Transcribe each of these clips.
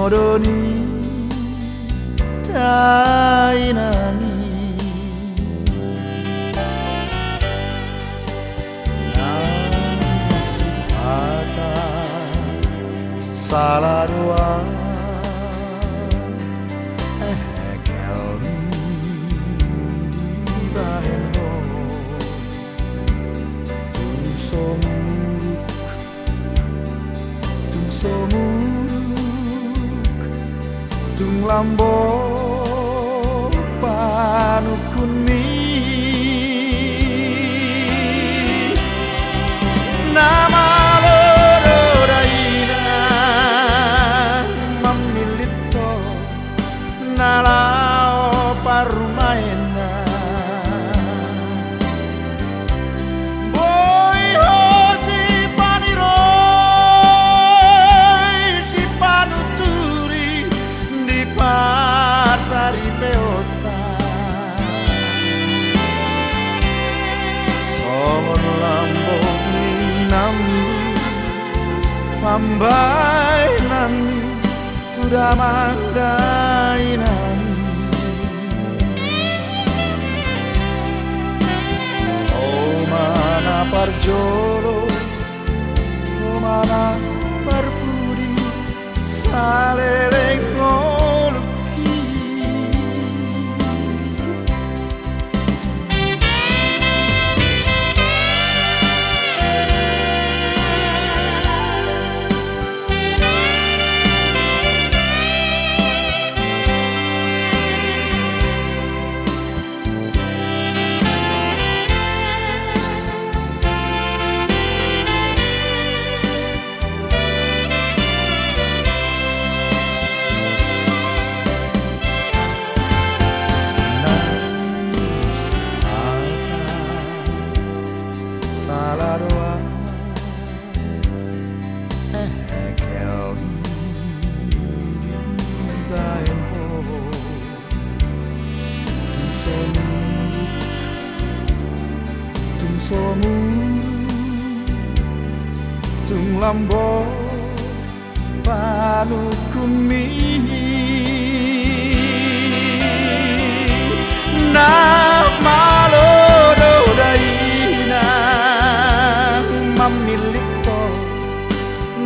modoni dainani nasihata salah doa ekelmi di bahenho tung somuruk tung lambok panukun mi nama loro daina mamilito nalao parumaena Sari peota songon lambok ninambu pambai nani tuda mandai nani oh mana parjolo oh mana parpuri saleleng salah doa ekel di bahenho tung somuruk tung lambok panukun mi nama loro daina mamilito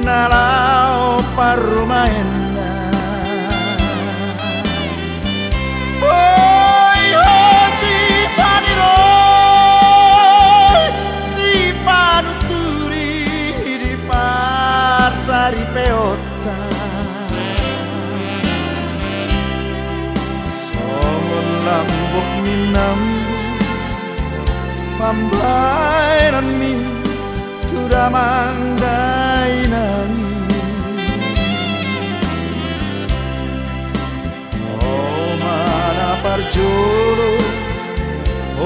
nalao parumaena oi si paniroi si panuturi di Sari peota songon lambok minambu pambainan mi tuda mandai nani oh mana parjolo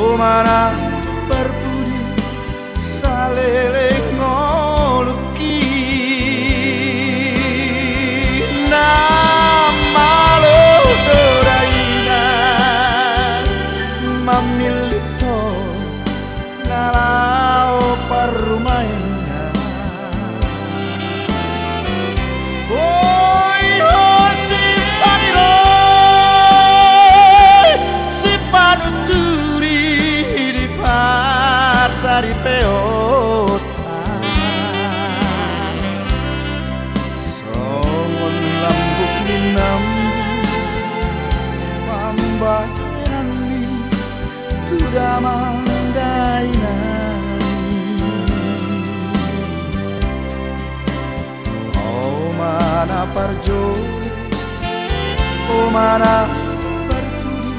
oh mana parpudi saleleng ngoluki nama loro daina mamilito nalao parumaena oi si paniroi si panuturi di Sari peota songon lambuk ninambu pambainan mi tuda mandai mana parjolo oh mana parpudi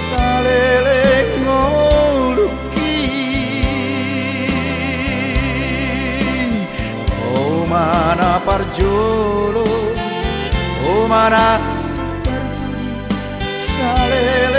saleleng ngoluki oh mana parjolo oh mana parpudi saleleng